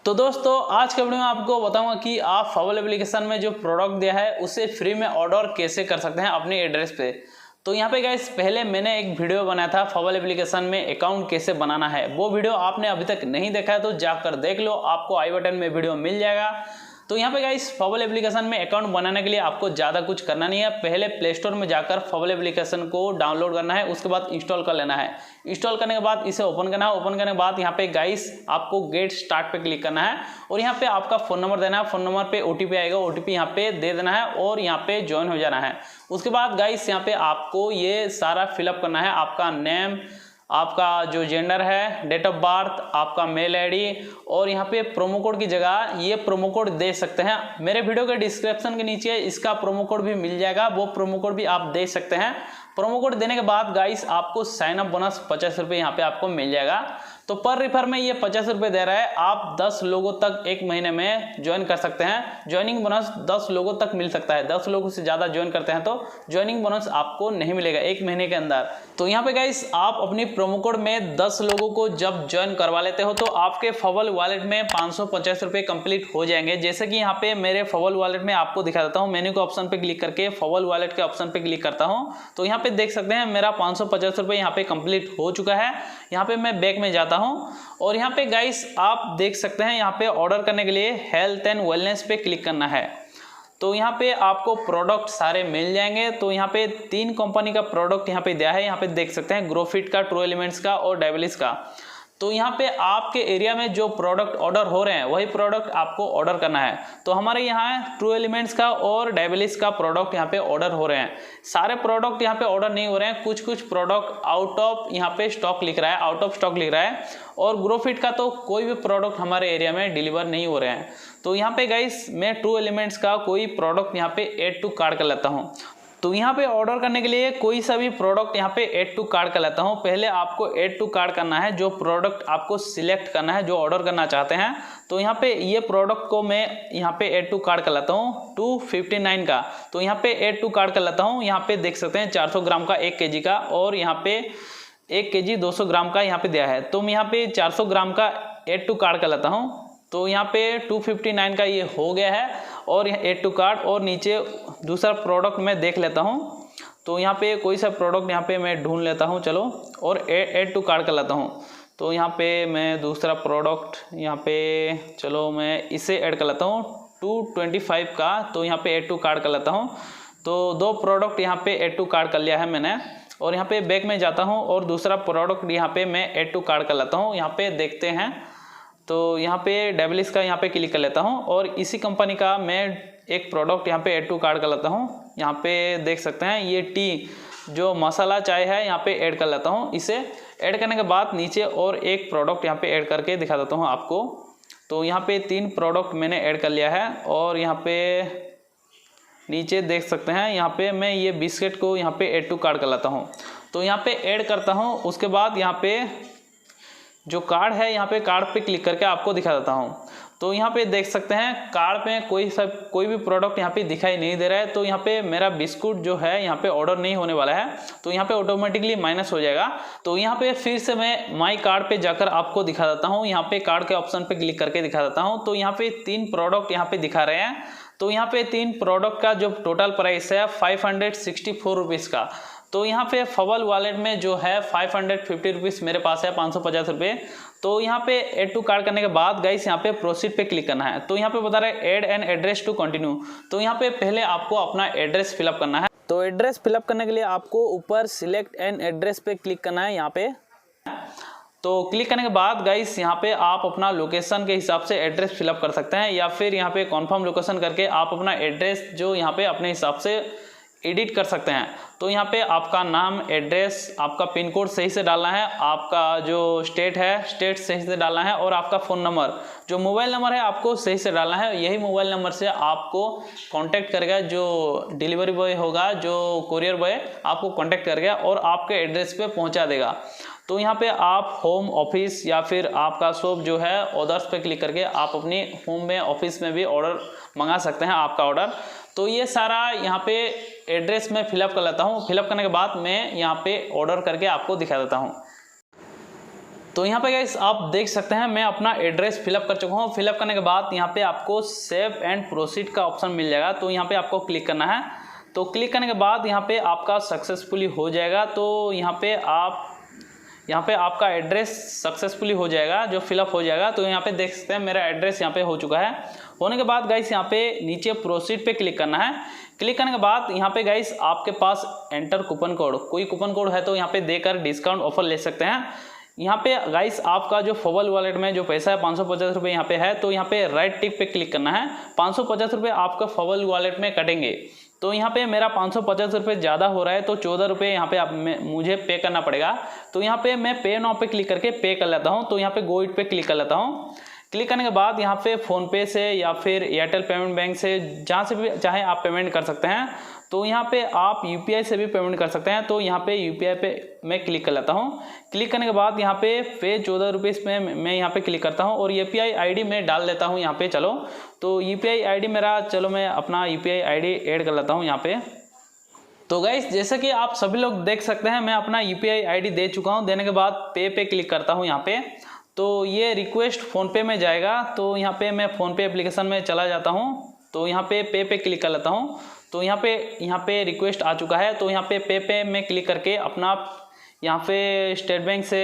तो दोस्तों आज के वीडियो में आपको बताऊंगा कि आप फेबल एप्लीकेशन में जो प्रोडक्ट दिया है उसे फ्री में ऑर्डर कैसे कर सकते हैं अपने एड्रेस पे। तो यहाँ पे गाइस पहले मैंने एक वीडियो बनाया था फेबल एप्लीकेशन में अकाउंट कैसे बनाना है। वो वीडियो आपने अभी तक नहीं देखा है तो जाकर देख लो, आपको आई बटन में वीडियो मिल जाएगा। तो यहाँ पे गाइस फेबल एप्लीकेशन में अकाउंट बनाने के लिए आपको ज़्यादा कुछ करना नहीं है। पहले प्ले स्टोर में जाकर फेबल एप्लीकेशन को डाउनलोड करना है, उसके बाद इंस्टॉल कर लेना है। इंस्टॉल करने के बाद इसे ओपन करना है। ओपन करने के बाद यहाँ पे गाइस आपको गेट स्टार्ट पे क्लिक करना है और यहाँ पे आपका फ़ोन नंबर देना है। फ़ोन नंबर पे ओटीपी आएगा, ओटीपी यहाँ पे दे देना है और यहाँ पे ज्वाइन हो जाना है। उसके बाद गाइस यहाँ पे आपको ये सारा फिलअप करना है, आपका नेम, आपका जो जेंडर है, डेट ऑफ बर्थ, आपका मेल आईडी और यहाँ पे प्रोमो कोड की जगह ये प्रोमो कोड दे सकते हैं। मेरे वीडियो के डिस्क्रिप्शन के नीचे इसका प्रोमो कोड भी मिल जाएगा, वो प्रोमो कोड भी आप दे सकते हैं। प्रोमो कोड देने के बाद गाइस आपको साइन अप बोनस 50 रुपये यहाँ पे आपको मिल जाएगा। तो पर रेफर में ये 50 रुपये दे रहा है, आप 10 लोगों तक एक महीने में ज्वाइन कर सकते हैं। ज्वाइनिंग बोनस 10 लोगों तक मिल सकता है। 10 लोगों से ज़्यादा ज्वाइन करते हैं तो ज्वाइनिंग बोनस आपको नहीं मिलेगा एक महीने के अंदर। तो यहाँ पे गाइस आप अपनी प्रोमो कोड में 10 लोगों को जब ज्वाइन करवा लेते हो तो आपके फेबल वॉलेट में 550 रुपये कंप्लीट हो जाएंगे। जैसे कि यहाँ पे मेरे फेबल वॉलेट में आपको दिखा देता हूँ। मेन्यू के ऑप्शन पे क्लिक करके फेबल वॉलेट के ऑप्शन पे क्लिक करता हूँ तो यहाँ पे देख सकते हैं मेरा 550 रुपये यहाँ पे कंप्लीट हो चुका है। यहाँ पे मैं बैक में जाता हूँ और यहाँ पे गाइस आप देख सकते हैं यहाँ पे ऑर्डर करने के लिए हेल्थ एंड वेलनेस पे क्लिक करना है। तो यहाँ पे आपको प्रोडक्ट सारे मिल जाएंगे। तो यहाँ पे 3 कंपनी का प्रोडक्ट यहाँ पे दिया है। यहाँ पे देख सकते हैं ग्रोफिट का, ट्रू एलिमेंट्स का और डायबलिस का। तो यहाँ पे आपके एरिया में जो प्रोडक्ट ऑर्डर हो रहे हैं वही प्रोडक्ट आपको ऑर्डर करना है। तो हमारे यहाँ ट्रू एलिमेंट्स का और डायबलिस का प्रोडक्ट यहाँ पे ऑर्डर हो रहे हैं। सारे प्रोडक्ट यहाँ पे ऑर्डर नहीं हो रहे हैं, कुछ कुछ प्रोडक्ट आउट ऑफ यहाँ पे स्टॉक लिख रहा है, आउट ऑफ स्टॉक लिख रहा है। और ग्रोफिट का तो कोई भी प्रोडक्ट हमारे एरिया में डिलीवर नहीं हो रहे हैं। तो यहाँ पे गाइस मैं ट्रू एलिमेंट्स का कोई प्रोडक्ट यहाँ पे ऐड टू कार्ट कर लेता हूँ। तो यहाँ पे ऑर्डर करने के लिए कोई सा भी प्रोडक्ट यहाँ पे ऐड टू कार्ट कर लेता हूँ। पहले आपको ऐड टू कार्ट करना है, जो प्रोडक्ट आपको सिलेक्ट करना है जो ऑर्डर करना चाहते हैं। तो यहाँ पे ये प्रोडक्ट को मैं यहाँ पे ऐड टू कार्ट कर लेता हूँ 259 का। तो यहाँ पे ऐड टू कार्ट कर लेता हूँ। यहाँ पे देख सकते हैं 400 ग्राम का 1 kg का और यहाँ पे 1 kg 200 ग्राम का यहाँ पे दिया है। तो मैं यहाँ पे 400 ग्राम का ऐड टू कार्ट कर लेता हूँ। तो यहाँ पे 259 का ये हो गया है और ऐड टू कार्ट और नीचे दूसरा प्रोडक्ट मैं देख लेता हूँ। तो यहाँ पे कोई सा प्रोडक्ट यहाँ पे मैं ढूंढ लेता हूँ चलो और ऐड टू कार्ट कर लेता हूँ। तो यहाँ पे मैं दूसरा प्रोडक्ट यहाँ पे चलो मैं इसे ऐड कर लेता हूँ 225 का। तो यहाँ पे ऐड टू कार्ट कर लेता हूँ। तो 2 प्रोडक्ट यहाँ पे ऐड टू कार्ट कर लिया है मैंने और यहाँ पे बैक में जाता हूँ और दूसरा प्रोडक्ट यहाँ पे मैं ऐड टू कार्ट कर लेता हूँ। यहाँ पे देखते हैं तो यहाँ पे डायबलिस का यहाँ पे क्लिक कर लेता हूँ और इसी कंपनी का मैं एक प्रोडक्ट यहाँ पे ऐड टू कार्ट कर लेता हूँ। यहाँ पे देख सकते हैं ये टी जो मसाला चाय है यहाँ पे ऐड कर लेता हूँ। इसे ऐड करने के बाद नीचे और एक प्रोडक्ट यहाँ पे ऐड करके दिखा देता हूँ आपको। तो यहाँ पे 3 प्रोडक्ट मैंने ऐड कर लिया है और यहाँ पे नीचे देख सकते हैं यहाँ पे मैं ये बिस्किट को यहाँ पे ऐड टू कार्ट कर लेता हूँ। तो यहाँ पे ऐड करता हूँ। उसके बाद यहाँ पे जो कार्ड है यहाँ पे कार्ड पे क्लिक करके आपको दिखा देता हूँ। तो यहाँ पे देख सकते हैं कार्ड पे कोई भी प्रोडक्ट यहाँ पे दिखाई नहीं दे रहा है। तो यहाँ पे मेरा बिस्कुट जो है यहाँ पे ऑर्डर नहीं होने वाला है, तो यहाँ पे ऑटोमेटिकली माइनस हो जाएगा। तो यहाँ पे फिर से मैं माई कार्ड पे जाकर आपको दिखा देता हूँ। यहाँ पे कार्ड के ऑप्शन पे क्लिक करके दिखा देता हूँ। तो यहाँ पे 3 प्रोडक्ट यहाँ पे दिखा रहे हैं। तो यहाँ पे 3 प्रोडक्ट का जो टोटल प्राइस है 564 रुपीज़ का। तो यहाँ पे फेबल वॉलेट में जो है 550 रुपीज़ मेरे पास है, 550 रुपये। तो यहाँ पे ऐड टू कार्ट करने के बाद गाइस यहाँ पे प्रोसीड पे क्लिक करना है। तो यहाँ पे बता रहा है add an address to continue. तो यहाँ पे पहले आपको अपना एड्रेस फिलअप करना है। तो एड्रेस फिलअप करने के लिए आपको ऊपर सिलेक्ट एन एड्रेस पे क्लिक करना है यहाँ पे। तो क्लिक करने के बाद गाइस यहाँ पे आप अपना लोकेशन के हिसाब से एड्रेस फिलअप कर सकते हैं या फिर यहाँ पे कॉन्फर्म लोकेशन करके आप अपना एड्रेस जो यहाँ पे अपने हिसाब से एडिट कर सकते हैं। तो यहाँ पे आपका नाम, एड्रेस, आपका पिन कोड सही से डालना है, आपका जो स्टेट है स्टेट सही से डालना है और आपका फ़ोन नंबर जो मोबाइल नंबर है आपको सही से डालना है। यही मोबाइल नंबर से आपको कांटेक्ट करेगा जो डिलीवरी बॉय होगा, जो कुरियर बॉय आपको कांटेक्ट करेगा और आपके एड्रेस पे पहुँचा देगा। तो यहाँ पे आप होम, ऑफिस या फिर आपका शॉप जो है ऑर्डर्स पे क्लिक करके आप अपनी होम में, ऑफिस में भी ऑर्डर मंगा सकते हैं आपका ऑर्डर। तो ये सारा यहाँ पे एड्रेस में फिलअप कर लेता हूँ। फिलअप करने के बाद मैं यहाँ पे ऑर्डर करके आपको दिखा देता हूँ। तो यहाँ पे गाइस आप देख सकते हैं मैं अपना एड्रेस फिलअप कर चुका हूँ। फिलअप करने के बाद यहाँ पे आपको सेव एंड प्रोसीड का ऑप्शन मिल जाएगा, तो यहाँ पे आपको क्लिक करना है। तो क्लिक करने के बाद यहाँ पे आपका सक्सेसफुली हो जाएगा। तो यहाँ पे आपका एड्रेस सक्सेसफुली हो जाएगा, जो फिलअप हो जाएगा। तो यहाँ पे देख सकते हैं मेरा एड्रेस यहाँ पे हो चुका है। होने के बाद गाइस यहाँ पे नीचे प्रोसीड पे क्लिक करना है। क्लिक करने के बाद यहाँ पे गाइस आपके पास एंटर कूपन कोड, कोई कूपन कोड है तो यहाँ पे देकर डिस्काउंट ऑफर ले सकते हैं। यहाँ पे गाइस आपका जो फेबल वॉलेट में जो पैसा है 550 रुपये यहाँ पे है, तो यहाँ पे राइट टिक पे क्लिक करना है। 550 रुपये आपका फेबल वॉलेट में कटेंगे। तो यहाँ पे मेरा 550 रुपये ज़्यादा हो रहा है, तो 14 रुपये यहाँ पे मुझे पे करना पड़ेगा। तो यहाँ पे मैं पे नाउ पे क्लिक करके पे कर लेता हूँ। तो यहाँ पे गो इट पे क्लिक कर लेता हूँ। क्लिक करने के बाद यहाँ पे फ़ोनपे से या फिर एयरटेल पेमेंट बैंक से जहाँ से भी चाहे आप पेमेंट कर सकते हैं। तो यहाँ पे आप यूपीआई से भी पेमेंट कर सकते हैं। तो यहाँ पे यूपीआई पे मैं क्लिक कर लेता हूँ। क्लिक करने के बाद यहाँ पे 14 रुपीज़ में मैं यहाँ पे क्लिक करता हूँ और यूपीआई आईडी मैं डाल देता हूँ यहाँ पे। चलो तो यूपीआई आईडी मेरा, चलो मैं अपना यूपीआई आईडी ऐड कर लेता हूँ यहाँ पे। तो गाइस जैसे कि आप सभी लोग देख सकते हैं मैं अपना यूपीआई आईडी दे चुका हूँ। देने के बाद पे क्लिक करता हूँ यहाँ पे। तो ये रिक्वेस्ट फ़ोनपे में जाएगा। तो यहाँ पे मैं फ़ोनपे एप्लीकेशन में चला जाता हूँ। तो यहाँ पे क्लिक कर लेता हूँ। तो यहाँ पे रिक्वेस्ट आ चुका है। तो यहाँ पे मैं क्लिक करके अपना यहाँ पे स्टेट बैंक से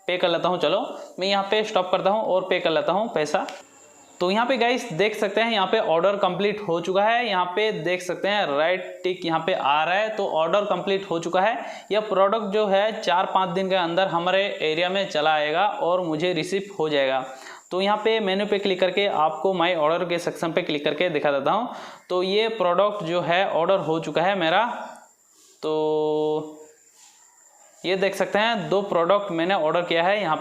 पे कर लेता हूँ। चलो मैं यहाँ पे स्टॉप करता हूँ और पे कर लेता हूँ पैसा। तो यहाँ पे गाइस देख सकते हैं यहाँ पे ऑर्डर कंप्लीट हो चुका है। यहाँ पे देख सकते हैं राइट टिक यहाँ पे आ रहा है। तो ऑर्डर कंप्लीट हो चुका है। यह प्रोडक्ट जो है 4-5 दिन के अंदर हमारे एरिया में चला आएगा और मुझे रिसीव हो जाएगा। तो यहाँ पे मेन्यू पे क्लिक करके आपको माई ऑर्डर के सेक्शन पे क्लिक करके दिखा देता हूँ। तो ये प्रोडक्ट जो है ऑर्डर हो चुका है मेरा। तो ये देख सकते हैं 2 प्रोडक्ट मैंने ऑर्डर किया है। यहाँ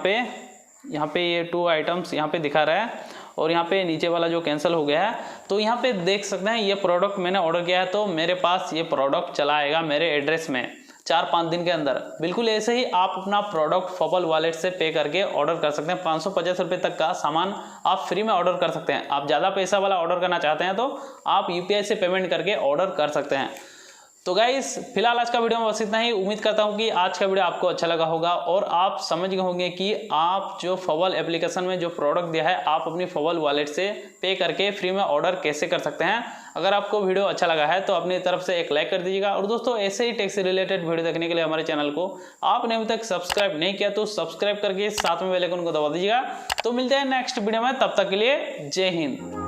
पे ये 2 आइटम्स यहाँ पे दिखा रहा है और यहाँ पे नीचे वाला जो कैंसिल हो गया है। तो यहाँ पे देख सकते हैं ये प्रोडक्ट मैंने ऑर्डर किया है। तो मेरे पास ये प्रोडक्ट चला आएगा मेरे एड्रेस में 4-5 दिन के अंदर। बिल्कुल ऐसे ही आप अपना प्रोडक्ट फेबल वॉलेट से पे करके ऑर्डर कर सकते हैं। 550 रुपये तक का सामान आप फ्री में ऑर्डर कर सकते हैं। आप ज़्यादा पैसा वाला ऑर्डर करना चाहते हैं तो आप यूपीआई से पेमेंट करके ऑर्डर कर सकते हैं। तो गाइस फिलहाल आज का वीडियो में बस इतना ही। उम्मीद करता हूं कि आज का वीडियो आपको अच्छा लगा होगा और आप समझ गए होंगे कि आप जो फेबल एप्लीकेशन में जो प्रोडक्ट दिया है आप अपनी फेबल वॉलेट से पे करके फ्री में ऑर्डर कैसे कर सकते हैं। अगर आपको वीडियो अच्छा लगा है तो अपनी तरफ से एक लाइक कर दीजिएगा। और दोस्तों ऐसे ही टेक से रिलेटेड वीडियो देखने के लिए हमारे चैनल को आपने अभी तक सब्सक्राइब नहीं किया तो सब्सक्राइब करके साथ में बेल आइकन को दबा दीजिएगा। तो मिलते हैं नेक्स्ट वीडियो में, तब तक के लिए जय हिंद।